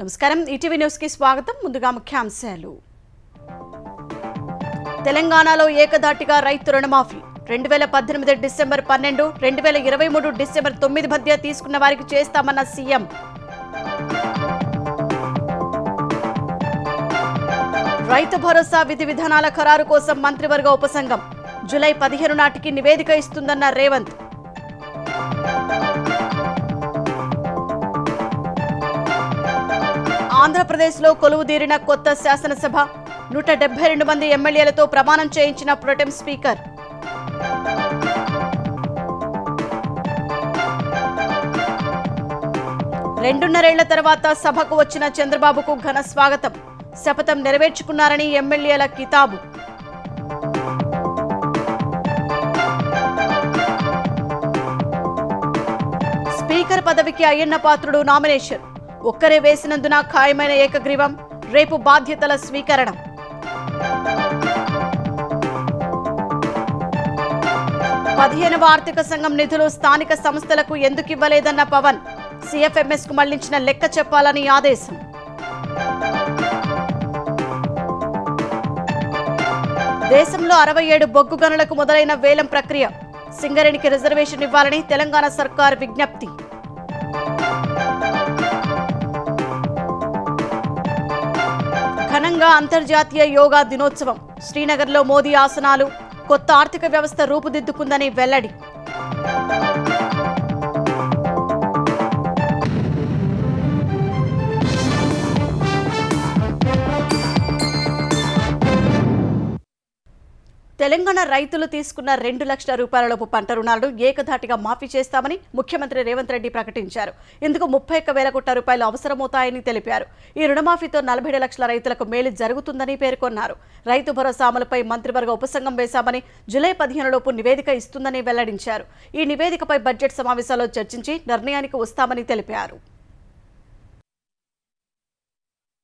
నమస్కారం ETV news కి స్వాగతం ముందుగా ముఖ్యాంశాలు తెలంగాణలో ఏకధాటిగా రైతు రుణమాఫీ 2018 డిసెంబర్ 12 2023 డిసెంబర్ 9 మధ్య తీసుకున్న వారికి చేస్తామన్న సీఎం రైతు భరోసా విధి విధానాల ఖరారు కోసం మంత్రివర్గ ఉపసంఘం జూలై 15 నాటికి నివేదిక ఇస్తుందన్న రేవంత్ ఆంధ్రప్రదేశ్లో కొలువుదీరిన కొత్త శాసనసభ 172 మంది ఎమ్మెల్యేలతో ప్రమాణం చేయించిన ప్రొటెం స్పీకర్ రెండున్నరేళ్ల తర్వాత సభకు వచ్చిన చంద్రబాబుకు ఘన స్వాగతం శపథం నెరవేర్చుకున్నారని ఎమ్మెల్యేల కితాబు స్పీకర్ పదవికి అయ్యన్న పాత్రుడు నామినేషన్ ఒక్కరే వేసినందున ఖాయమైన ఏకగ్రీవం రేపు బాధ్యతల స్వీకరణ పదిహేనవ ఆర్థిక సంఘం నిధులు స్థానిక సంస్థలకు ఎందుకు ఇవ్వలేదన్న పవన్ సిఎఫ్ఎంఎస్ కు మళ్లించిన లెక్క చెప్పాలని ఆదేశం దేశంలో 67 బొగ్గు గనులకు మొదలైన వేలం ప్రక్రియ సింగరేణికి రిజర్వేషన్ ఇవ్వాలని తెలంగాణ సర్కార్ విజ్ఞప్తి ఘనంగా అంతర్జాతీయ యోగా దినోత్సవం శ్రీనగర్లో మోదీ ఆసనాలు కొత్త ఆర్థిక వ్యవస్థ రూపుదిద్దుకుందని వెల్లడి తెలంగాణ రైతులు తీసుకున్న 2 లక్షల రూపాయలలోపు పంట రుణాలను ఏకధాటిగా మాఫీ చేస్తామని ముఖ్యమంత్రి రేవంత్ రెడ్డి ప్రకటించారు. ఇందుకు 31,000 కోట్ల రూపాయలు అవసరమవుతాయని తెలిపారు. ఈ రుణమాఫీతో 47 లక్షల రైతులకు మేలు జరుగుతుందని పేర్కొన్నారు. రైతు భరోసా అమలుపై మంత్రివర్గ ఉపసంఘం వేశామని జూలై 15 లోపు నివేదిక ఇస్తుందని వెల్లడించారు. ఈ నివేదికపై బడ్జెట్ సమావేశాల్లో చర్చించి నిర్ణయానికి వస్తామని తెలిపారు.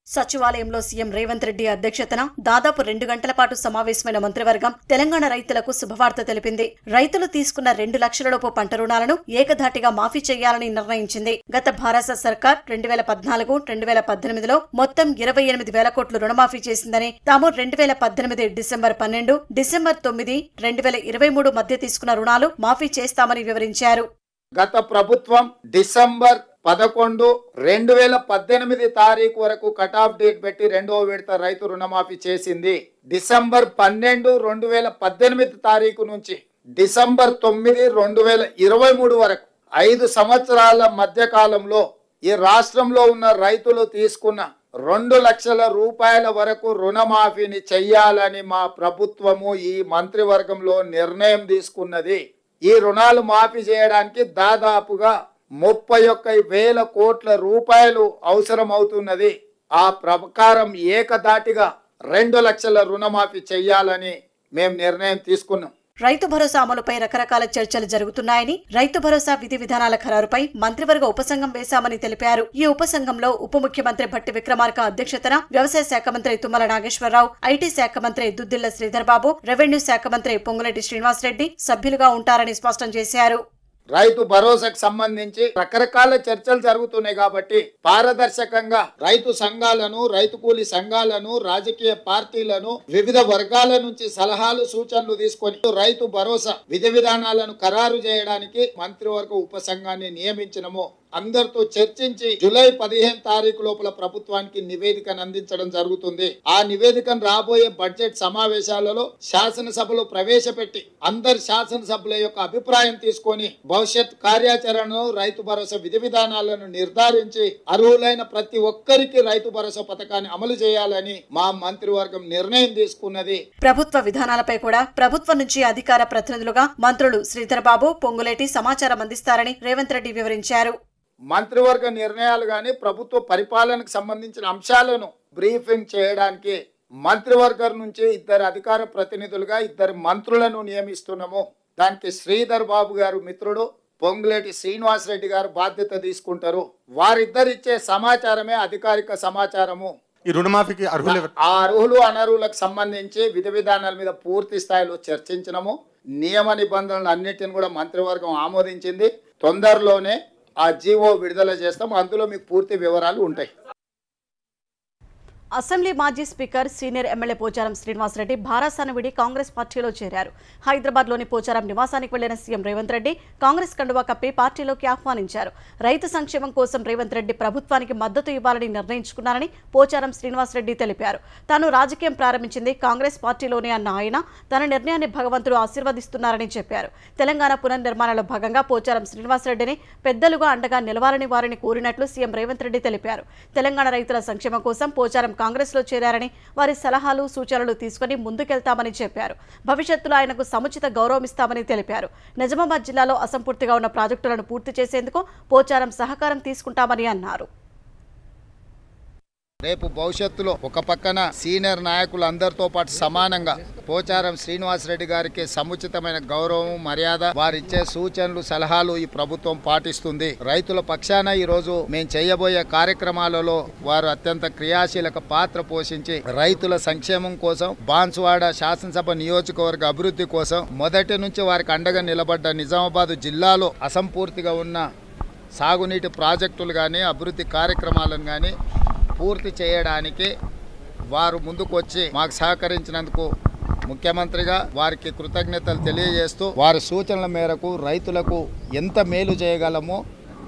సచివాలయంలో సీఎం రేవంత్ రెడ్డి అధ్యక్షతన దాదాపు 2 గంటల పాటు సమావేశమైన మంత్రివర్గం తెలంగాణ రైతులకు శుభవార్త తెలిపింది. రైతులు తీసుకున్న 2 లక్షలలోపు పంట రుణాలను ఏకధాటిగా మాఫీ చేయాలని నిర్ణయించింది. గత భారత సర్కార్ 2014-2018లో మొత్తం 28,000 కోట్లు రుణమాఫీ చేసిందని, తాము 2018 డిసెంబర్ 12, డిసెంబర్ 9, 2023 మధ్య తీసుకున్న రుణాలు మాఫీ చేస్తామని వివరించారు. గత ప్రభుత్వం డిసెంబర్ 11, 2018 తారీఖు వరకు కట్ ఆఫ్ డేట్ పెట్టి 2వ విడత రైతు రుణమాఫీ చేసింది. డిసెంబర్ 12, 2018 తారీఖు నుంచి డిసెంబర్ 9, 2023 వరకు 5 సంవత్సరాల మధ్య కాలంలో ఈ రాష్ట్రంలో ఉన్న రైతులు తీసుకున్న 2 లక్షల రూపాయల వరకు రుణమాఫీని చెయ్యాలని మా ప్రభుత్వము ఈ మంత్రివర్గంలో నిర్ణయం తీసుకున్నది. ఈ రుణాలు మాఫీ చేయడానికి దాదాపుగా 31,000 కోట్ల రూపాయలు అవసరం అవుతున్నది. ఆ ప్రకారం ఏకధాటిగా 2 లక్షల రుణమాఫీ చెయ్యాలని మేము నిర్ణయం తీసుకున్నాం. రైతు భరోసా అమలుపై రకరకాల చర్చలు జరుగుతున్నాయని, రైతు భరోసా విధి విధానాల ఖరారుపై మంత్రివర్గ ఉపసంఘం వేశామని తెలిపారు. ఈ ఉపసంఘంలో ఉప ముఖ్యమంత్రి భట్టి విక్రమార్క అధ్యక్షతన వ్యవసాయ శాఖ మంత్రి తుమ్మల నాగేశ్వరరావు, ఐటీ శాఖ మంత్రి దుద్దిళ్ల శ్రీధర్ బాబు, రెవెన్యూ శాఖ మంత్రి పొంగులేటి శ్రీనివాసరెడ్డి సభ్యులుగా ఉంటారని స్పష్టం చేశారు. రైతు భరోసాకు సంబంధించి రకరకాల చర్చలు జరుగుతున్నాయి కాబట్టి పారదర్శకంగా రైతు సంఘాలను, రైతు కూలీ సంఘాలను, రాజకీయ పార్టీలను, వివిధ వర్గాల నుంచి సలహాలు సూచనలు తీసుకొని రైతు భరోసా విధి విధానాలను ఖరారు చేయడానికి మంత్రివర్గ ఉపసంఘాన్ని నియమించినము. అందరితో చర్చించి జూలై 15 తారీఖు లోపల ప్రభుత్వానికి నివేదికను అందించడం జరుగుతుంది. ఆ నివేదికను రాబోయే బడ్జెట్ సమావేశాలలో శాసనసభలో ప్రవేశపెట్టి అందరి శాసనసభ్యుల యొక్క అభిప్రాయం తీసుకొని భవిష్యత్ కార్యాచరణను, రైతు భరోసా విధి విధానాలను నిర్ధారించి అర్హులైన ప్రతి ఒక్కరికి రైతు భరోసా పథకాన్ని అమలు చేయాలని మా మంత్రివర్గం నిర్ణయం తీసుకున్నది. ప్రభుత్వ విధానాలపై కూడా ప్రభుత్వం నుంచి అధికార ప్రతినిధులుగా మంత్రులు శ్రీధర్ బాబు, పొంగులేటి సమాచారం అందిస్తారని రేవంత్ రెడ్డి వివరించారు. మంత్రివర్గ నిర్ణయాలు గాని ప్రభుత్వ పరిపాలనకు సంబంధించిన అంశాలను బ్రీఫింగ్ చేయడానికి మంత్రివర్గం నుంచి 2 అధికార ప్రతినిధులుగా 2 మంత్రులను నియమిస్తున్నాము. దానికి శ్రీధర్ బాబు గారు మిత్రుడు, పొంగులేటి శ్రీనివాసరెడ్డి గారు బాధ్యత తీసుకుంటారు. వారిద్దరిచ్చే సమాచారమే అధికారిక సమాచారము. ఈ రుణమాఫీకి అర్హులు అనర్హులకు సంబంధించి విధి విధానాల మీద పూర్తి స్థాయిలో చర్చించినము. నియమ నిబంధనలు అన్నిటిని కూడా మంత్రివర్గం ఆమోదించింది. తొందరలోనే ఆ జీవో విడుదల చేస్తాం. అందులో మీకు పూర్తి వివరాలు ఉంటాయి. అసెంబ్లీ మాజీ speaker senior MLA Pocharam Srinivasa Reddy భారాసాను విడి కాంగ్రెస్ పార్టీలో చేరారు. హైదరాబాద్లోని పోచారం నివాసానికి వెళ్లిన సీఎం రేవంత్ రెడ్డి కాంగ్రెస్ కండువా కప్పి పార్టీలోకి ఆహ్వానించారు. రైతు సంక్షేమం కోసం రేవంత్ రెడ్డి ప్రభుత్వానికి మద్దతు ఇవ్వాలని నిర్ణయించుకున్నారని పోచారం శ్రీనివాసరెడ్డి తెలిపారు. తాను రాజకీయం ప్రారంభించింది కాంగ్రెస్ పార్టీలోనే అన్న ఆయన తన నిర్ణయాన్ని భగవంతుడు ఆశీర్వదిస్తున్నారని చెప్పారు. తెలంగాణ పునర్నిర్మాణంలో భాగంగా పోచారం శ్రీనివాసరెడ్డిని పెద్దలుగా అండగా నిలవాలని వారిని కోరినట్లు సీఎం రేవంత్ రెడ్డి తెలిపారు. తెలంగాణ రైతుల సంక్షేమం కోసం పోచారం కాంగ్రెస్ లో చేరారని వారి సలహాలు సూచనలు తీసుకుని ముందుకెళ్తామని చెప్పారు. భవిష్యత్తులో ఆయనకు సముచిత గౌరవం ఇస్తామని తెలిపారు. నిజామాబాద్ జిల్లాలో అసంపూర్తిగా ఉన్న ప్రాజెక్టులను పూర్తి చేసేందుకు పోచారం సహకారం తీసుకుంటామని అన్నారు. రేపు భవిష్యత్తులో ఒక పక్కన సీనియర్ నాయకులు అందరితో పాటు సమానంగా పోచారం శ్రీనివాసరెడ్డి గారికి సముచితమైన గౌరవం మర్యాద వారిచ్చే సూచనలు సలహాలు ఈ ప్రభుత్వం పాటిస్తుంది. రైతుల పక్షాన ఈ రోజు మేము చేయబోయే కార్యక్రమాలలో వారు అత్యంత క్రియాశీలక పాత్ర పోషించి రైతుల సంక్షేమం కోసం బాన్సువాడ శాసనసభ నియోజకవర్గ అభివృద్ధి కోసం మొదటి నుంచి వారికి అండగా నిలబడ్డ నిజామాబాద్ జిల్లాలో అసంపూర్తిగా ఉన్న సాగునీటి ప్రాజెక్టులు కానీ అభివృద్ధి కార్యక్రమాలను కానీ పూర్తి చేయడానికి వారు ముందుకు వచ్చి మాకు సహకరించినందుకు ముఖ్యమంత్రిగా వారికి కృతజ్ఞతలు తెలియజేస్తూ వారి సూచనల మేరకు రైతులకు ఎంత మేలు చేయగలమో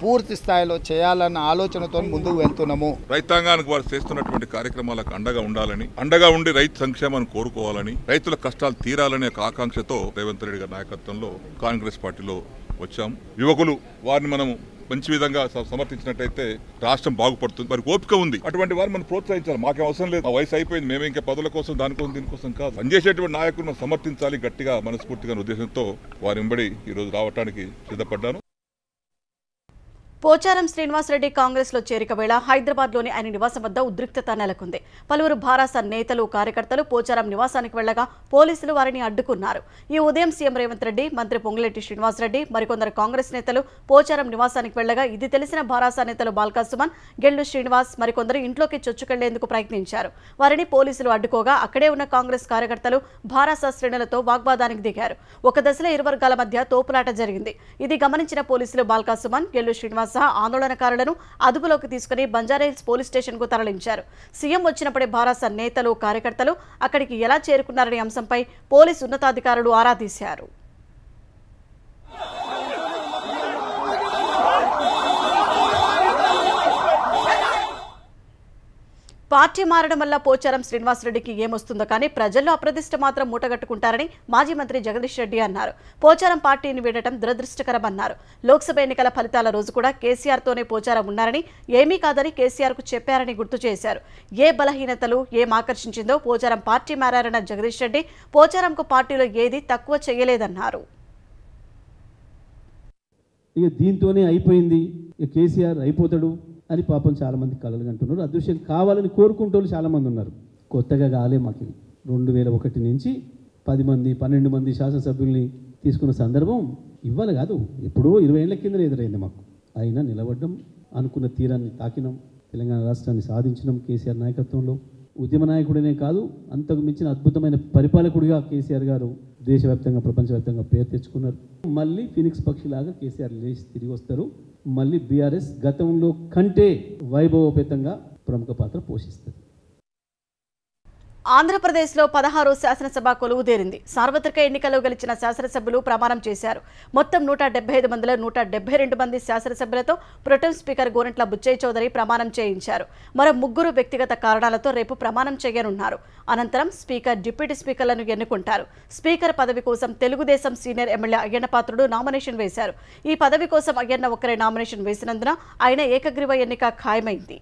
పూర్తి స్థాయిలో చేయాలన్న ఆలోచనతో ముందుకు వెళ్తున్నాము. రైతాంగానికి వారు చేస్తున్నటువంటి కార్యక్రమాలకు అండగా ఉండాలని, అండగా ఉండి రైతు సంక్షేమాన్ని కోరుకోవాలని, రైతుల కష్టాలు తీరాలనే ఆకాంక్షతో రేవంత్ రెడ్డి గారి నాయకత్వంలో కాంగ్రెస్ పార్టీలో వచ్చాం. యువకులు వారిని మనం మంచి విధంగా సమర్థించినట్టయితే రాష్ట్రం బాగుపడుతుంది. మరి ఓపిక ఉంది, అటువంటి వారు మనం ప్రోత్సహించాలి. మాకేం అవసరం లేదు, మా వయసు అయిపోయింది, మేము ఇంకా పదవుల కోసం దానికోసం దీనికోసం కాదు. పనిచేసేటువంటి నాయకులను సమర్థించాలి గట్టిగా మనస్ఫూర్తిగా ఉద్దేశంతో వారి వెంబడి ఈరోజు రావడానికి సిద్ధపడ్డాను. పోచారం శ్రీనివాసరెడ్డి కాంగ్రెస్ లో చేరిక వేళ హైదరాబాద్లోని ఆయన నివాసం వద్ద ఉద్రిక్తత నెలకొంది. పలువురు భారాస నేతలు కార్యకర్తలు పోచారం నివాసానికి వెళ్లగా పోలీసులు వారిని అడ్డుకున్నారు. ఈ ఉదయం సీఎం రేవంత్ రెడ్డి, మంత్రి పొంగులేటి శ్రీనివాసరెడ్డి మరికొందరు కాంగ్రెస్ నేతలు పోచారం నివాసానికి వెళ్లగా ఇది తెలిసిన భారాస నేతలు బాల్కా సుమన్, గెల్లు శ్రీనివాస్ మరికొందరు ఇంట్లోకి చొచ్చుకెళ్లేందుకు ప్రయత్నించారు. వారిని పోలీసులు అడ్డుకోగా అక్కడే ఉన్న కాంగ్రెస్ కార్యకర్తలు భారాస శ్రేణులతో వాగ్వాదానికి దిగారు. ఒక దశలో ఇరు వర్గాల మధ్య తోపులాట జరిగింది. ఇది గమనించిన పోలీసులు బాల్కా సుమన్, గెల్లు శ్రీనివాస్ సహా ఆందోళనకారులను అదుపులోకి తీసుకుని బంజారాహిల్స్ పోలీస్ స్టేషన్ కు తరలించారు. సీఎం వచ్చినప్పుడే భారాస నేతలు కార్యకర్తలు అక్కడికి ఎలా చేరుకున్నారనే అంశంపై పోలీసు ఉన్నతాధికారులు ఆరా తీశారు. పార్టీ మారడం వల్ల పోచారం శ్రీనివాసరెడ్డికి ఏమొస్తుందో కానీ ప్రజల్లో అప్రదిష్ట మాత్రం మూటగట్టుకుంటారని మాజీ మంత్రి జగదీష్ రెడ్డి అన్నారు. పోచారం పార్టీని వీడటం దురదృష్టకరమన్నారు. లోక్సభ ఎన్నికల ఫలితాల రోజు కూడా కేసీఆర్తోనే పోచారం ఉన్నారని, ఏమీ కాదని కేసీఆర్కు చెప్పారని గుర్తు చేశారు. ఏ బలహీనతలు ఏం ఆకర్షించిందో పోచారం పార్టీ మారారన్న జగదీష్ రెడ్డి పోచారంకు పార్టీలో ఏది తక్కువ చేయలేదన్నారు. ఇక దీంతోనే అయిపోయింది, ఇక కేసీఆర్ అయిపోతాడు అని పాపం చాలామంది కలలు అంటున్నారు. అదృశ్యం కావాలని కోరుకుంటూ చాలామంది ఉన్నారు. కొత్తగా కాలే మాకు 2001 నుంచి 10 మంది 12 మంది శాసనసభ్యుల్ని తీసుకున్న సందర్భం ఇవ్వాలి కాదు, ఎప్పుడో 20 ఏళ్ల కింద ఎదురైంది మాకు. అయినా నిలబడ్డం, అనుకున్న తీరాన్ని తాకినాం, తెలంగాణ రాష్ట్రాన్ని సాధించినాం. కేసీఆర్ నాయకత్వంలో ఉద్యమ నాయకుడినే కాదు, అంతకు మించిన అద్భుతమైన పరిపాలకుడిగా కేసీఆర్ గారు దేశవ్యాప్తంగా ప్రపంచవ్యాప్తంగా పేరు తెచ్చుకున్నారు. మళ్ళీ ఫినిక్స్ పక్షిలాగా కేసీఆర్ లేచి తిరిగి వస్తారు. మళ్ళీ బీఆర్ఎస్ గతంలో కంటే వైభవోపేతంగా ప్రముఖ పాత్ర పోషిస్తుంది. ఆంధ్రప్రదేశ్లో 16వ శాసనసభ కొలువుదేరింది. సార్వత్రిక ఎన్నికల్లో గెలిచిన శాసనసభ్యులు ప్రమాణం చేశారు. మొత్తం 175 మందిలో 172 మంది శాసనసభ్యులతో ప్రొటెం స్పీకర్ గోరంట్ల బుచ్చయ్య చౌదరి ప్రమాణం చేయించారు. మరో 3 వ్యక్తిగత కారణాలతో రేపు ప్రమాణం చేయనున్నారు. అనంతరం స్పీకర్, డిప్యూటీ స్పీకర్లను ఎన్నుకుంటారు. స్పీకర్ పదవి కోసం Telugu Desam senior MLA Ayyanna Patrudu nomination వేశారు. ఈ పదవి కోసం అయ్యన్న ఒక్కరే నామినేషన్ వేసినందున ఆయన ఏకగ్రీవ ఎన్నిక ఖాయమైంది.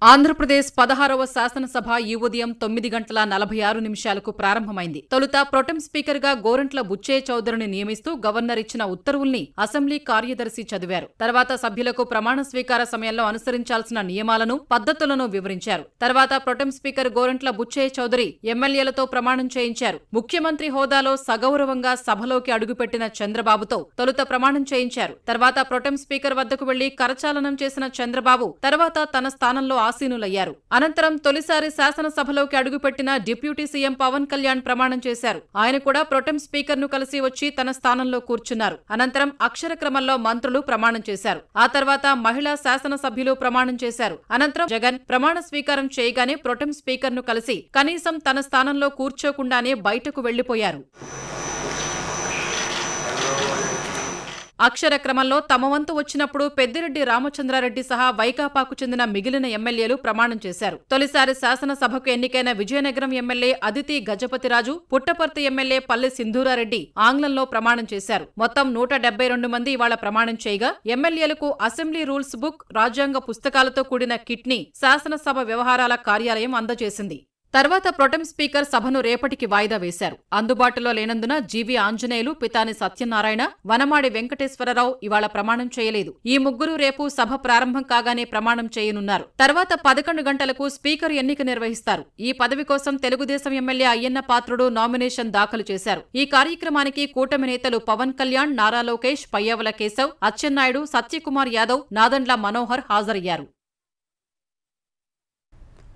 ఆంధ్రప్రదేశ్ 16వ శాసనసభ ఈ ఉదయం 9:46 ప్రారంభమైంది. తొలుత ప్రొటెం స్పీకర్ గా గోరంట్ల బుచ్చయ్య చౌదరిని నియమిస్తూ గవర్నర్ ఇచ్చిన ఉత్తర్వుల్ని అసెంబ్లీ కార్యదర్శి చదివారు. తర్వాత సభ్యులకు ప్రమాణ స్వీకార సమయంలో అనుసరించాల్సిన నియమాలను, పద్ధతులను వివరించారు. తర్వాత ప్రొటెం స్పీకర్ గోరంట్ల బుచ్చయ్య చౌదరి ఎమ్మెల్యేలతో ప్రమాణం చేయించారు. ముఖ్యమంత్రి హోదాలో సగౌరవంగా సభలోకి అడుగుపెట్టిన చంద్రబాబుతో తొలుత ప్రమాణం చేయించారు. తర్వాత ప్రొటెం స్పీకర్ వద్దకు వెళ్లి కరచాలనం చేసిన చంద్రబాబు తర్వాత తన స్థానంలో ఆసీనులయ్యారు. అనంతరం తొలిసారి శాసనసభలోకి అడుగుపెట్టిన డిప్యూటీ సీఎం పవన్ కళ్యాణ్ ప్రమాణం చేశారు. ఆయన కూడా ప్రొటెం స్పీకర్ ను కలిసి వచ్చి తన స్థానంలో కూర్చున్నారు. అనంతరం అక్షర క్రమంలో మంత్రులు ప్రమాణం చేశారు. ఆ తర్వాత మహిళా శాసనసభ్యులు ప్రమాణం చేశారు. అనంతరం జగన్ ప్రమాణ స్వీకారం చేయగానే ప్రొటెం స్పీకర్ ను కలిసి కనీసం తన స్థానంలో కూర్చోకుండానే బయటకు వెళ్లిపోయారు. అక్షర క్రమంలో తమ వంతు వచ్చినప్పుడు పెద్దిరెడ్డి రామచంద్రారెడ్డి సహా వైకాపాకు చెందిన మిగిలిన ఎమ్మెల్యేలు ప్రమాణం చేశారు. తొలిసారి శాసనసభకు ఎన్నికైన విజయనగరం ఎమ్మెల్యే అదితి గజపతిరాజు, పుట్టపర్తి ఎమ్మెల్యే పల్లె సింధూరారెడ్డి ఆంగ్లంలో ప్రమాణం చేశారు. మొత్తం 172 మంది ఇవాళ ప్రమాణం చేయగా ఎమ్మెల్యేలకు అసెంబ్లీ రూల్స్ బుక్, రాజ్యాంగ పుస్తకాలతో కూడిన కిట్ ని శాసనసభ వ్యవహారాల కార్యాలయం అందజేసింది. తర్వాత ప్రొటెం స్పీకర్ సభను రేపటికి వాయిదా వేశారు. అందుబాటులో లేనందున జీవి ఆంజనేయులు, పితాని సత్యనారాయణ, వనమాడి వెంకటేశ్వరరావు ఇవాళ ప్రమాణం చేయలేదు. ఈ ముగ్గురు రేపు సభ ప్రారంభం కాగానే ప్రమాణం చేయనున్నారు. తర్వాత 11 గంటలకు స్పీకర్ ఎన్నిక నిర్వహిస్తారు. ఈ పదవి కోసం తెలుగుదేశం ఎమ్మెల్యే అయ్యన్న పాత్రుడు నామినేషన్ దాఖలు చేశారు. ఈ కార్యక్రమానికి కూటమి నేతలు పవన్ కళ్యాణ్, నారా లోకేష్, పయ్యావుల కేశవ్, అచ్చెన్నాయుడు, సత్యకుమార్ యాదవ్, నాదెండ్ల మనోహర్ హాజరయ్యారు.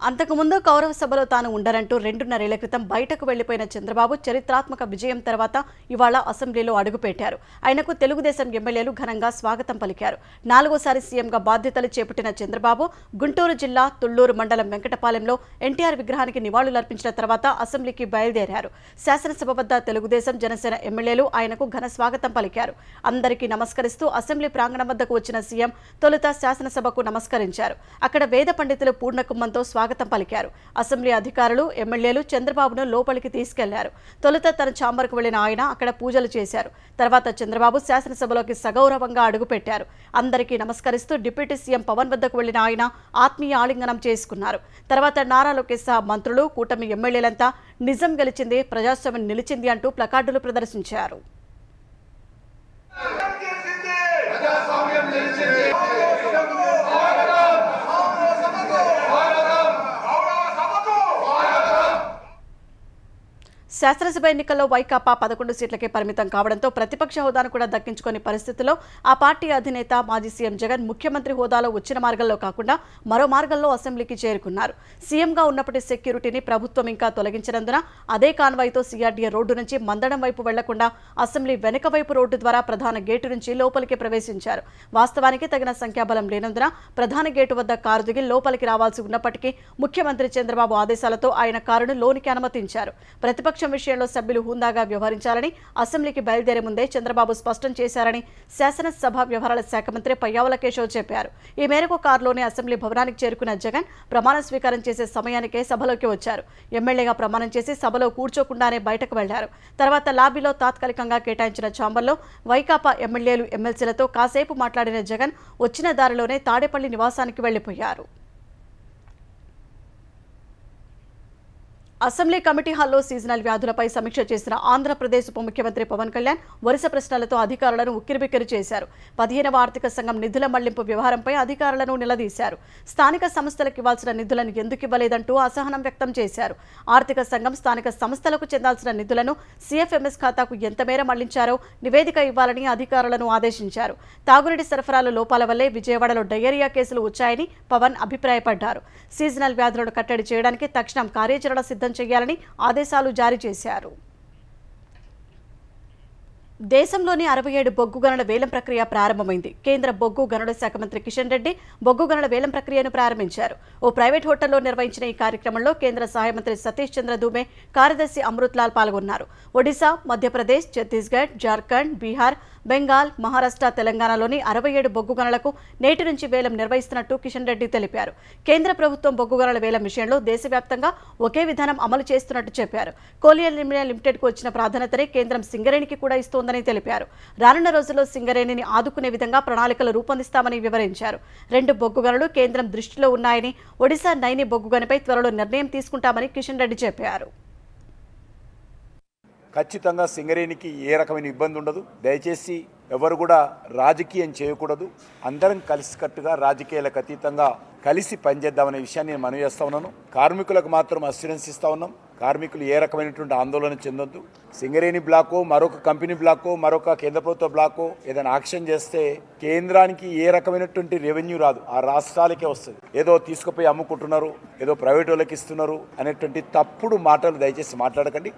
అంతకుముందు కౌరవ సభలో తాను ఉండరంటూ 2.5 ఏళ్ల క్రితం బయటకు వెళ్లిపోయిన చంద్రబాబు చరిత్రాత్మక విజయం తర్వాత ఇవాళ అసెంబ్లీలో అడుగుపెట్టారు. ఆయనకు తెలుగుదేశం ఎమ్మెల్యేలు ఘనంగా స్వాగతం పలికారు. 4వసారి సీఎంగా బాధ్యతలు చేపట్టిన చంద్రబాబు గుంటూరు జిల్లా తుళ్లూరు మండలం వెంకటపాలెంలో ఎన్టీఆర్ విగ్రహానికి నివాళులర్పించిన తర్వాత అసెంబ్లీకి బయలుదేరారు. శాసనసభ వద్ద తెలుగుదేశం, జనసేన ఎమ్మెల్యేలు ఆయనకు ఘన స్వాగతం పలికారు. అందరికీ నమస్కరిస్తూ అసెంబ్లీ ప్రాంగణం వద్దకు వచ్చిన సీఎం తొలుత శాసనసభకు నమస్కరించారు. అక్కడ వేద పండితులు పూర్ణకుంభంతో స్వాగతం పలికారు. అసెంబ్లీ అధికారులు, ఎమ్మెల్యేలు చంద్రబాబును లోపలికి తీసుకెళ్లారు. తొలుత తన ఛాంబర్కు వెళ్లిన ఆయన అక్కడ పూజలు చేశారు. తర్వాత చంద్రబాబు శాసనసభలోకి సగౌరవంగా అడుగుపెట్టారు. అందరికీ నమస్కరిస్తూ డిప్యూటీ సీఎం పవన్ వద్దకు వెళ్లిన ఆయన ఆత్మీయ ఆలింగనం చేసుకున్నారు. తర్వాత నారా లోకేష్ సహా మంత్రులు, కూటమి ఎమ్మెల్యేలంతా నిజం గెలిచింది, ప్రజాస్వామ్యం నిలిచింది అంటూ ప్లకార్డులు ప్రదర్శించారు. శాసనసభ ఎన్నికల్లో వైకాపా 11 సీట్లకే పరిమితం కావడంతో ప్రతిపక్ష హోదాను కూడా దక్కించుకునే పరిస్థితిలో ఆ పార్టీ అధినేత మాజీ సీఎం జగన్ ముఖ్యమంత్రి హోదాలో వచ్చిన మార్గంలో కాకుండా మరో మార్గంలో అసెంబ్లీకి చేరుకున్నారు. సీఎంగా ఉన్నప్పటి సెక్యూరిటీని ప్రభుత్వం ఇంకా తొలగించినందున అదే కాన్వాయ్తో సిఆర్డీఏ రోడ్డు నుంచి మందడం వైపు వెళ్లకుండా అసెంబ్లీ వెనుక వైపు రోడ్డు ద్వారా ప్రధాన గేటు నుంచి లోపలికి ప్రవేశించారు. వాస్తవానికి తగిన సంఖ్యాబలం లేనందున ప్రధాన గేటు వద్ద కారు దిగి లోపలికి రావాల్సి ఉన్నప్పటికీ ముఖ్యమంత్రి చంద్రబాబు ఆదేశాలతో ఆయన కారును లోనికి అనుమతించారు. ప్రతిపక్షం విషయంలో సభ్యులు హుందాగా వ్యవహరించాలని అసెంబ్లీకి బయలుదేరే ముందే చంద్రబాబు స్పష్టం చేశారని శాసనసభ వ్యవహారాల శాఖ మంత్రి పయ్యావుల కేశవ్ చెప్పారు. ఈ మేరకు కారులోనే అసెంబ్లీ భవనానికి చేరుకున్న జగన్ ప్రమాణ స్వీకారం చేసే సమయానికే సభలోకి వచ్చారు. ఎమ్మెల్యేగా ప్రమాణం చేసి సభలో కూర్చోకుండానే బయటకు వెళ్లారు. తర్వాత లాబీలో తాత్కాలికంగా కేటాయించిన ఛాంబర్లో వైకాపా ఎమ్మెల్యేలు, ఎమ్మెల్సీలతో కాసేపు మాట్లాడిన జగన్ వచ్చిన దారిలోనే తాడేపల్లి నివాసానికి వెళ్లిపోయారు. అసెంబ్లీ కమిటీ హాల్లో సీజనల్ వ్యాధులపై సమీక్ష చేసిన ఆంధ్రప్రదేశ్ ఉప ముఖ్యమంత్రి పవన్ కళ్యాణ్ వరుస ప్రశ్నలతో అధికారులను ఉక్కిరిబిక్కిరి చేశారు. 15వ ఆర్థిక సంఘం నిధుల మళ్లింపు వ్యవహారంపై అధికారులను నిలదీశారు. స్థానిక సంస్థలకు ఇవ్వాల్సిన నిధులను ఎందుకు ఇవ్వలేదంటూ అసహనం వ్యక్తం చేశారు. ఆర్థిక సంఘం స్థానిక సంస్థలకు చెందాల్సిన నిధులను సీఎఫ్ఎంఎస్ ఖాతాకు ఎంత మేర మళ్లించారో నివేదిక ఇవ్వాలని అధికారులను ఆదేశించారు. తాగునీటి సరఫరాల లోపాల వల్లే విజయవాడలో డయేరియా కేసులు వచ్చాయని పవన్ అభిప్రాయపడ్డారు. సీజనల్ వ్యాధులను కట్టడి చేయడానికి తక్షణం కార్యాచరణ సిద్ధం చేయాలని ఆదేశాలు జారీ చేశారు. దేశంలోని 67 బొగ్గు గనుల వేలం ప్రక్రియ ప్రారంభమైంది. కేంద్ర బొగ్గు గనుల శాఖ మంత్రి కిషన్ రెడ్డి బొగ్గు గనుల వేలం ప్రక్రియను ప్రారంభించారు. ఓ ప్రైవేట్ హోటల్లో నిర్వహించిన ఈ కార్యక్రమంలో కేంద్ర సహాయ మంత్రి సతీష్ చంద్ర దూబే, కార్యదర్శి అమృత్ లాల్ పాల్గొన్నారు. ఒడిశా, మధ్యప్రదేశ్, ఛత్తీస్గఢ్, జార్ఖండ్, బీహార్, బెంగాల్, మహారాష్ట్ర, తెలంగాణలోని 67 బొగ్గు గనులకు నేటి నుంచి వేలం నిర్వహిస్తున్నట్టు కిషన్ రెడ్డి తెలిపారు. కేంద్ర ప్రభుత్వం బొగ్గు గనుల వేలం విషయంలో దేశవ్యాప్తంగా ఒకే విధానం అమలు చేస్తున్నట్టు చెప్పారు. కోలియల్ లిమిటెడ్కు వచ్చిన ప్రాధాన్యతనే కేంద్రం సింగరేణికి కూడా ఇస్తోందని తెలిపారు. రానున్న రోజుల్లో సింగరేణిని ఆదుకునే విధంగా ప్రణాళికలు రూపొందిస్తామని వివరించారు. 2 బొగ్గు గనులు కేంద్రం దృష్టిలో ఉన్నాయని, ఒడిశా నైని బొగ్గు గనిపై త్వరలో నిర్ణయం తీసుకుంటామని కిషన్ రెడ్డి చెప్పారు. ఖచ్చితంగా సింగరేణికి ఏ రకమైన ఇబ్బంది ఉండదు. దయచేసి ఎవరు కూడా రాజకీయం చేయకూడదు. అందరం కలిసికట్టుగా రాజకీయాలకు అతీతంగా కలిసి పనిచేద్దామనే విషయాన్ని నేను మనవి చేస్తా ఉన్నాను. కార్మికులకు మాత్రం అస్యూరెన్స్ ఇస్తా ఉన్నాం. కార్మికులు ఏ రకమైనటువంటి ఆందోళన చెందొద్దు. సింగరేణి బ్లాకో, మరొక కంపెనీ బ్లాకో, మరొక కేంద్ర ప్రభుత్వ బ్లాకో ఏదైనా యాక్షన్ చేస్తే కేంద్రానికి ఏ రకమైనటువంటి రెవెన్యూ రాదు, ఆ రాష్ట్రాలకే వస్తుంది. ఏదో తీసుకుపోయి అమ్ముకుంటున్నారు, ఏదో ప్రైవేట్ వాళ్ళకి ఇస్తున్నారు అనేటువంటి తప్పుడు మాటలు దయచేసి మాట్లాడకండి.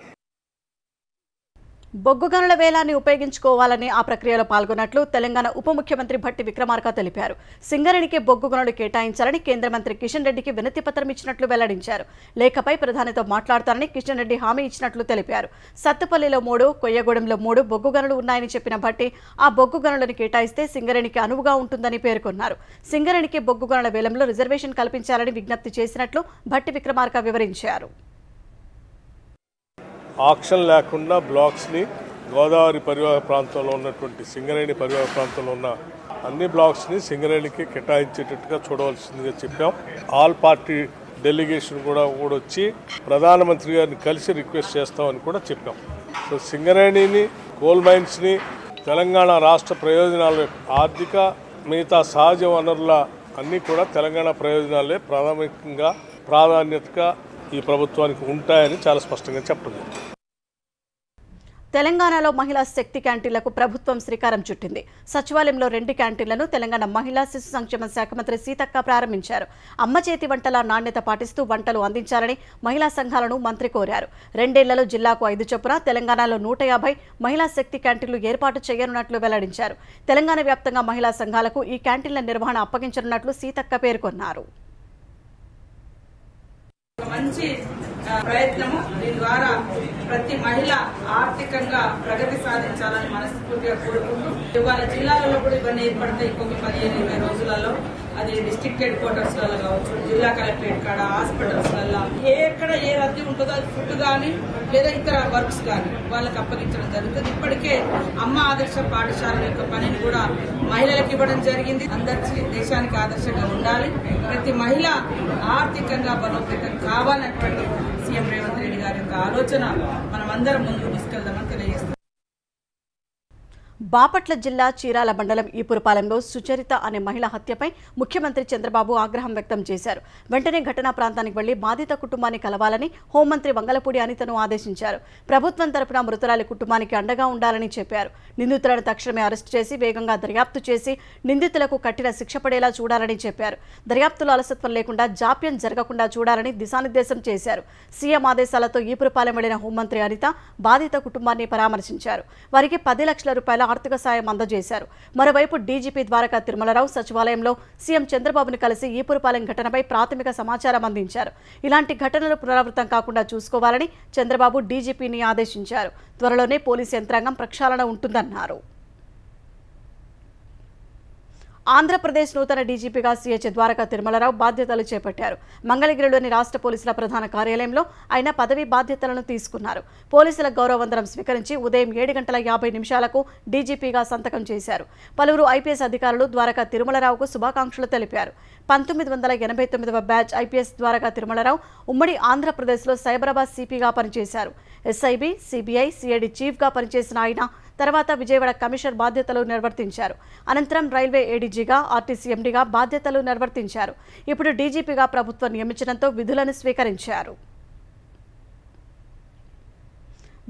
బొగ్గు గనుల వేలాన్ని ఉపయోగించుకోవాలని ఆ ప్రక్రియలో పాల్గొన్నట్లు తెలంగాణ ఉప ముఖ్యమంత్రి భట్టి విక్రమార్క తెలిపారు. సింగరేణికి బొగ్గు గనులు కేటాయించాలని కేంద్ర మంత్రి కిషన్ రెడ్డికి వినతి పత్రం ఇచ్చినట్లు వెల్లడించారు. లేఖపై ప్రధానితో మాట్లాడతారని కిషన్ రెడ్డి హామీ ఇచ్చినట్లు తెలిపారు. సత్తుపల్లిలో 3, కొయ్యగూడెంలో 3 బొగ్గు గనులు ఉన్నాయని చెప్పిన భట్టి ఆ బొగ్గు గనులను కేటాయిస్తే సింగరేణికి అనువుగా ఉంటుందని పేర్కొన్నారు. సింగరేణికి బొగ్గు గనుల వేలంలో రిజర్వేషన్ కల్పించాలని విజ్ఞప్తి చేసినట్లు భట్టి విక్రమార్క వివరించారు. ఆక్షన్ లేకుండా బ్లాక్స్ని గోదావరి పరివాహక ప్రాంతంలో ఉన్నటువంటి సింగరేణి పరివాహక ప్రాంతంలో ఉన్న అన్ని బ్లాక్స్ని సింగరేణికి కేటాయించేటట్టుగా చూడవలసిందిగా చెప్పాం. ఆల్ పార్టీ డెలిగేషన్ కూడా వచ్చి ప్రధానమంత్రి గారిని కలిసి రిక్వెస్ట్ చేస్తామని కూడా చెప్పాం. సో సింగరేణిని, కోల్ మైన్స్ని తెలంగాణ రాష్ట్ర ప్రయోజనాల ఆర్థిక మిగతా సహజ వనరుల అన్నీ కూడా తెలంగాణ ప్రయోజనాలే ప్రాధాన్యతగా ఈ ప్రభుత్వానికి ఉంటాయని చాలా స్పష్టంగా చెప్పండి. తెలంగాణలో మహిళా శక్తి క్యాంటీన్లకు ప్రభుత్వం శ్రీకారం చుట్టింది. సచివాలయంలో 2 క్యాంటీన్లను తెలంగాణ మహిళా శిశు సంక్షేమ శాఖ మంత్రి సీతక్క ప్రారంభించారు. అమ్మ చేతి వంటల నాణ్యత పాటిస్తూ వంటలు అందించాలని మహిళా సంఘాలను మంత్రి కోరారు. 2 ఏళ్లలో జిల్లాకు 5 చొప్పున తెలంగాణలో 150 మహిళా శక్తి క్యాంటీన్లు ఏర్పాటు చేయనున్నట్లు వెల్లడించారు. తెలంగాణ వ్యాప్తంగా మహిళా సంఘాలకు ఈ క్యాంటీన్ల నిర్వహణ అప్పగించనున్నట్లు సీతక్క పేర్కొన్నారు. మంచి ప్రయత్నము. దీని ద్వారా ప్రతి మహిళ ఆర్థికంగా ప్రగతి సాధించాలని మనస్ఫూర్తిగా కోరుకుంటూ ఇవాళ జిల్లాలలో కూడా ఇవన్నీ ఏర్పడతాయి. ఇంకొక 15-20 రోజులలో అది డిస్ట్రిక్ట్ హెడ్ క్వార్టర్స్ లలో కావచ్చు, జిల్లా కలెక్టరేట్ కాడ, హాస్పిటల్స్ లలో ఎక్కడ ఏ రద్దీ ఉంటుందో అది ఫుడ్ కానీ లేదా ఇతర వర్క్స్ కానీ వాళ్ళకి అప్పగించడం జరుగుతుంది. ఇప్పటికే అమ్మ ఆదర్శ పాఠశాల యొక్క పనిని కూడా మహిళలకు ఇవ్వడం జరిగింది. అందరి దేశానికి ఆదర్శంగా ఉండాలి. ప్రతి మహిళ ఆర్థికంగా బలోపేతం కావాలన్నటువంటి సీఎం రేవంత్ రెడ్డి గారి యొక్క ఆలోచన మనం అందరం ముందుకు తీసుకెళ్దామని తెలియజేస్తాం. బాపట్ల జిల్లా చీరాల మండలం ఈపురపాలెంలో సుచరిత అనే మహిళ హత్యపై ముఖ్యమంత్రి చంద్రబాబు ఆగ్రహం వ్యక్తం చేశారు. వెంటనే ఘటనా ప్రాంతానికి వెళ్లి బాధిత కుటుంబాన్ని కలవాలని హోంమంత్రి వంగలపూడి అనితను ఆదేశించారు. ప్రభుత్వం తరపున మృతురాలి కుటుంబానికి అండగా ఉండాలని చెప్పారు. నిందితులను తక్షణమే అరెస్టు చేసి వేగంగా దర్యాప్తు చేసి నిందితులకు కఠిన శిక్ష పడేలా చూడాలని చెప్పారు. దర్యాప్తులో అలసత్వం లేకుండా జాప్యం జరగకుండా చూడాలని దిశానిర్దేశం చేశారు. సీఎం ఆదేశాలతో ఈపురపాలెం వెళ్లిన హోంమంత్రి అనిత బాధిత కుటుంబాన్ని పరామర్శించారు. వారికి 10 లక్షల రూపాయల ఆర్థిక సాయం అందజేశారు. మరోవైపు డీజీపీ ద్వారకా తిరుమలరావు సచివాలయంలో సీఎం చంద్రబాబును కలిసి ఈపురపాలెం ఘటనపై ప్రాథమిక సమాచారం అందించారు. ఇలాంటి ఘటనలు పునరావృతం కాకుండా చూసుకోవాలని చంద్రబాబు డీజీపీని ఆదేశించారు. త్వరలోనే పోలీసు యంత్రాంగం ప్రక్షాళన ఉంటుందన్నారు. ఆంధ్రప్రదేశ్ నూతన డీజీపీగా సీహెచ్ ద్వారకా తిరుమలరావు బాధ్యతలు చేపట్టారు. మంగళగిరిలోని రాష్ట్ర పోలీసుల ప్రధాన కార్యాలయంలో ఆయన పదవీ బాధ్యతలను తీసుకున్నారు. పోలీసుల గౌరవవందనం స్వీకరించి ఉదయం 7:50 డీజీపీగా సంతకం చేశారు. పలువురు ఐపీఎస్ అధికారులు ద్వారకా తిరుమలరావుకు శుభాకాంక్షలు తెలిపారు. 1989వ బ్యాచ్ ఐపీఎస్ ద్వారకా తిరుమలరావు ఉమ్మడి ఆంధ్రప్రదేశ్లో సైబరాబాద్ సిపిగా పనిచేశారు. ఎస్ఐబి, సిబిఐ, సిఐడి చీఫ్గా పనిచేసిన ఆయన తర్వాత విజయవాడ కమిషనర్ బాధ్యతలు నిర్వర్తించారు. అనంతరం రైల్వే ఏడీజీగా, ఆర్టీసీ ఎండీగా బాధ్యతలు నిర్వర్తించారు. ఇప్పుడు డీజీపీగా ప్రభుత్వం నియమించడంతో విధులను స్వీకరించారు.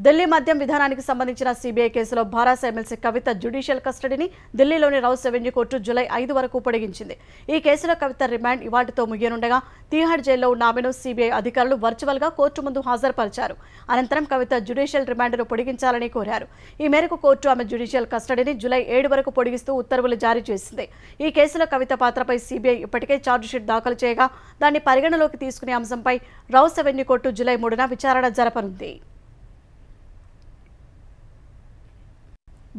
ఢిల్లీ మద్యం విధానానికి సంబంధించిన సీబీఐ కేసులో భారాస ఎమ్మెల్సీ కవిత జ్యుడిషియల్ కస్టడీని ఢిల్లీలోని రౌస్ రెవెన్యూ కోర్టు జూలై 5 వరకు పొడిగించింది. ఈ కేసులో కవిత రిమాండ్ ఇవాటితో ముగియనుండగా తీహార్ జైల్లో ఉన్న ఆమెను సీబీఐ అధికారులు వర్చువల్గా కోర్టు ముందు హాజరుపరిచారు. అనంతరం కవిత జ్యుడిషియల్ రిమాండ్ను పొడిగించాలని కోరారు. ఈ మేరకు కోర్టు ఆమె జ్యుడిషియల్ కస్టడీని జూలై 7 వరకు పొడిగిస్తూ ఉత్తర్వులు జారీ చేసింది. ఈ కేసులో కవిత పాత్రపై సీబీఐ ఇప్పటికే ఛార్జిషీట్ దాఖలు చేయగా దాన్ని పరిగణలోకి తీసుకునే అంశంపై రౌస్ రెవెన్యూ కోర్టు జూలై 3న విచారణ జరపనుంది.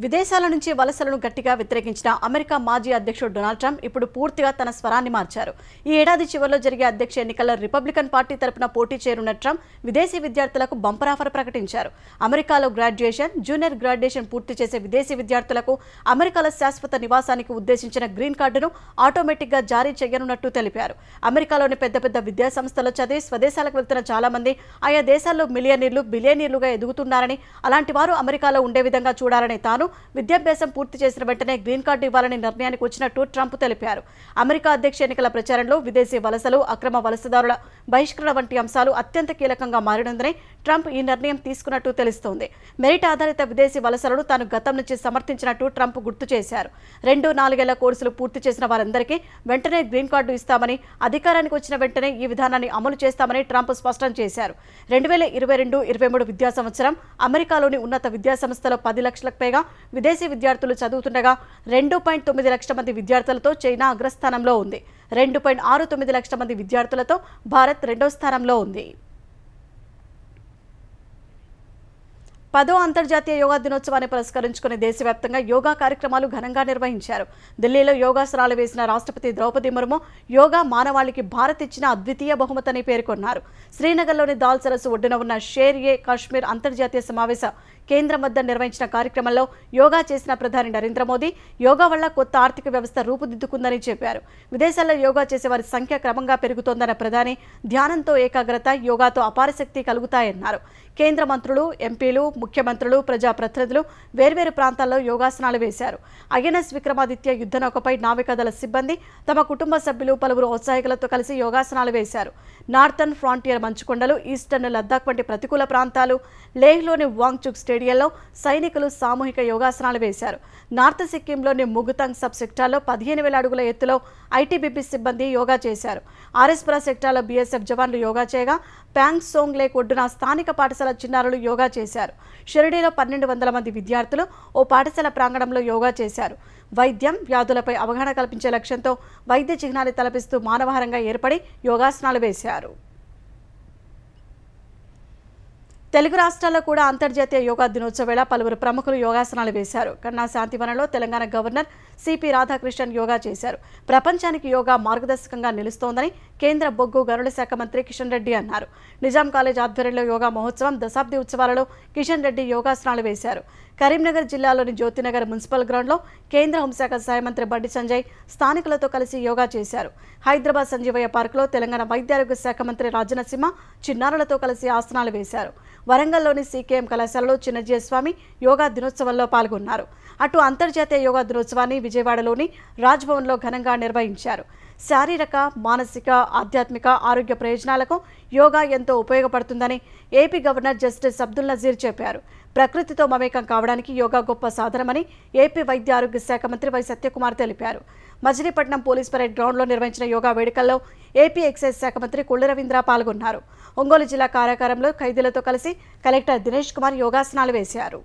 విదేశాల నుంచి వలసలను గట్టిగా వ్యతిరేకించిన అమెరికా మాజీ అధ్యక్షుడు డొనాల్డ్ ట్రంప్ ఇప్పుడు పూర్తిగా తన స్వరాన్ని మార్చారు. ఈ ఏడాది చివరిలో జరిగే అధ్యక్ష ఎన్నికల్లో రిపబ్లికన్ పార్టీ తరపున పోటీ చేరున్న ట్రంప్ విదేశీ విద్యార్థులకు బంపర్ ఆఫర్ ప్రకటించారు. అమెరికాలో గ్రాడ్యుయేషన్, జూనియర్ గ్రాడ్యుయేషన్ పూర్తి చేసే విదేశీ విద్యార్థులకు అమెరికాలో శాశ్వత నివాసానికి ఉద్దేశించిన గ్రీన్ కార్డును ఆటోమేటిక్గా జారీ చేయనున్నట్టు తెలిపారు. అమెరికాలోని పెద్ద పెద్ద విద్యా సంస్థలు చదివి స్వదేశాలకు వెళ్తున్న చాలా మంది ఆయా దేశాల్లో మిలియనీర్లు, బిలియనీర్లుగా ఎదుగుతున్నారని, అలాంటి వారు అమెరికాలో ఉండే విధంగా చూడాలని తాను వలసదారులను విద్యాభ్యాసం పూర్తి చేసిన వెంటనే గ్రీన్ కార్డు ఇవ్వాలని నిర్ణయానికి వచ్చినట్టు ట్రంప్ తెలిపారు. అమెరికా అధ్యక్ష ఎన్నికల ప్రచారంలో విదేశీ వలసలు, అక్రమ వలసదారుల బహిష్కరణ వంటి అంశాలు అత్యంత కీలకంగా మారినందునే ట్రంప్ ఈ నిర్ణయం తీసుకున్నట్టు తెలుస్తోంది. మెరిట్ ఆధారిత విదేశీ వలసలను తాను గతం నుంచి సమర్థించినట్టు ట్రంప్ గుర్తు చేశారు. 2-4 ఏళ్ల కోర్సులు పూర్తి చేసిన వారందరికీ వెంటనే గ్రీన్ కార్డు ఇస్తామని, అధికారానికి వచ్చిన వెంటనే ఈ విధానాన్ని అమలు చేస్తామని ట్రంప్ స్పష్టం చేశారు. 2022-23 విద్యా సంవత్సరం అమెరికాలోని ఉన్నత విద్యాసంస్థలో 10 లక్షలకు పైగా విదేశీ విద్యార్థులు చదువుతుండగా 2.9 లక్షల మంది విద్యార్థులతో చైనా అగ్రస్థానంలో ఉంది. 2.69 లక్షల మంది విద్యార్థులతో భారత్ రెండో స్థానంలో ఉంది. 10వ అంతర్జాతీయ యోగా దినోత్సవాన్ని పురస్కరించుకుని దేశవ్యాప్తంగా యోగా కార్యక్రమాలు ఘనంగా నిర్వహించారు. ఢిల్లీలో యోగాసనాలు వేసిన రాష్ట్రపతి ద్రౌపది ముర్ము యోగా మానవాళికి భారత్ ఇచ్చిన అద్వితీయ బహుమతని పేర్కొన్నారు. శ్రీనగర్లోని దాల్ సరస్సు ఒడ్డున ఉన్న షేర్-ఏ-కాశ్మీర్ అంతర్జాతీయ సమావేశ కేంద్రం వద్ద నిర్వహించిన కార్యక్రమంలో యోగా చేసిన ప్రధాని నరేంద్ర మోదీ యోగా వల్ల కొత్త ఆర్థిక వ్యవస్థ రూపుదిద్దుకుందని చెప్పారు. విదేశాల్లో యోగా చేసే వారి సంఖ్య క్రమంగా పెరుగుతోందన్న ప్రధాని ధ్యానంతో ఏకాగ్రత, యోగాతో అపార శక్తి కలుగుతాయన్నారు. కేంద్ర మంత్రులు, ఎంపీలు, ముఖ్యమంత్రులు, ప్రజాప్రతినిధులు వేర్వేరు ప్రాంతాల్లో యోగాసనాలు వేశారు. ఐఎన్ఎస్ విక్రమాదిత్య యుద్ధనౌకపై నావికాదళ సిబ్బంది, తమ కుటుంబ సభ్యులు, పలువురు ఔత్సాహికులతో కలిసి యోగాసనాలు వేశారు. నార్థన్ ఫ్రాంటియర్ మంచుకొండలు, ఈస్టర్న్ లద్దాఖ్ వంటి ప్రతికూల ప్రాంతాలు, లేహ్లోని వాంగ్చుక్ స్టేడియంలో సైనికులు సామూహిక యోగాసనాలు వేశారు. నార్త్ సిక్కింలోని ముగుతాంగ్ సబ్ సెక్టార్లో 15,000 అడుగుల ఎత్తులో ఐటీబీపీ సిబ్బంది యోగా చేశారు. ఆర్ఎస్పురా సెక్టార్లో బీఎస్ఎఫ్ జవాన్లు యోగా చేయగా ప్యాంగ్ సోంగ్ లేక్ ఒడ్డున స్థానిక పాఠశాల చిన్నారులు యోగా చేశారు. షిరిడీలో 1,200 మంది విద్యార్థులు ఓ పాఠశాల ప్రాంగణంలో యోగా చేశారు. వైద్యం, వ్యాధులపై అవగాహన కల్పించే లక్ష్యంతో వైద్య చిహ్నాన్ని తలపిస్తూ మానవహారంగా ఏర్పడి యోగాసనాలు వేశారు. తెలుగు రాష్ట్రాల్లో కూడా అంతర్జాతీయ యోగా దినోత్సవ వేళ పలువురు ప్రముఖులు యోగాసనాలు వేశారు. కన్నా శాంతివనంలో తెలంగాణ గవర్నర్ సిపి రాధాకృష్ణన్ యోగా చేశారు. ప్రపంచానికి యోగా మార్గదర్శకంగా నిలుస్తోందని కేంద్ర బొగ్గు గనుల శాఖ మంత్రి కిషన్ రెడ్డి అన్నారు. నిజాం కాలేజ్ ఆధ్వర్యంలో యోగా మహోత్సవం దశాబ్ది ఉత్సవాలలో కిషన్ రెడ్డి యోగాసనాలు వేశారు. కరీంనగర్ జిల్లాలోని జ్యోతినగర్ మున్సిపల్ గ్రౌండ్లో కేంద్ర హోంశాఖ సహాయ మంత్రి బండి సంజయ్ స్థానికులతో కలిసి యోగా చేశారు. హైదరాబాద్ సంజీవయ్య పార్కులో తెలంగాణ వైద్యారోగ్య శాఖ మంత్రి రాజనరసింహ చిన్నారులతో కలిసి ఆసనాలు వేశారు. వరంగల్లోని సీకేఎం కళాశాలలో చిన్నజీయస్వామి యోగా దినోత్సవంలో పాల్గొన్నారు. అటు అంతర్జాతీయ యోగా దినోత్సవాన్ని విజయవాడలోని రాజ్భవన్లో ఘనంగా నిర్వహించారు. శారీరక, మానసిక, ఆధ్యాత్మిక ఆరోగ్య ప్రయోజనాలకు యోగా ఎంతో ఉపయోగపడుతుందని AP governor justice Abdul Nazeer చెప్పారు. ప్రకృతితో మమేకం కావడానికి యోగా గొప్ప సాధనమని ఏపీ వైద్య ఆరోగ్య శాఖ మంత్రి వై సత్యకుమార్ తెలిపారు. మజిలీపట్నం పోలీస్ పరేడ్ గ్రౌండ్లో నిర్వహించిన యోగా వేడుకల్లో ఏపీ ఎక్సైజ్ శాఖ మంత్రి కొల్లు రవీంద్ర పాల్గొన్నారు. ఒంగోలు జిల్లా కారాగారంలో ఖైదీలతో కలిసి కలెక్టర్ దినేష్ కుమార్ యోగాసనాలు వేశారు.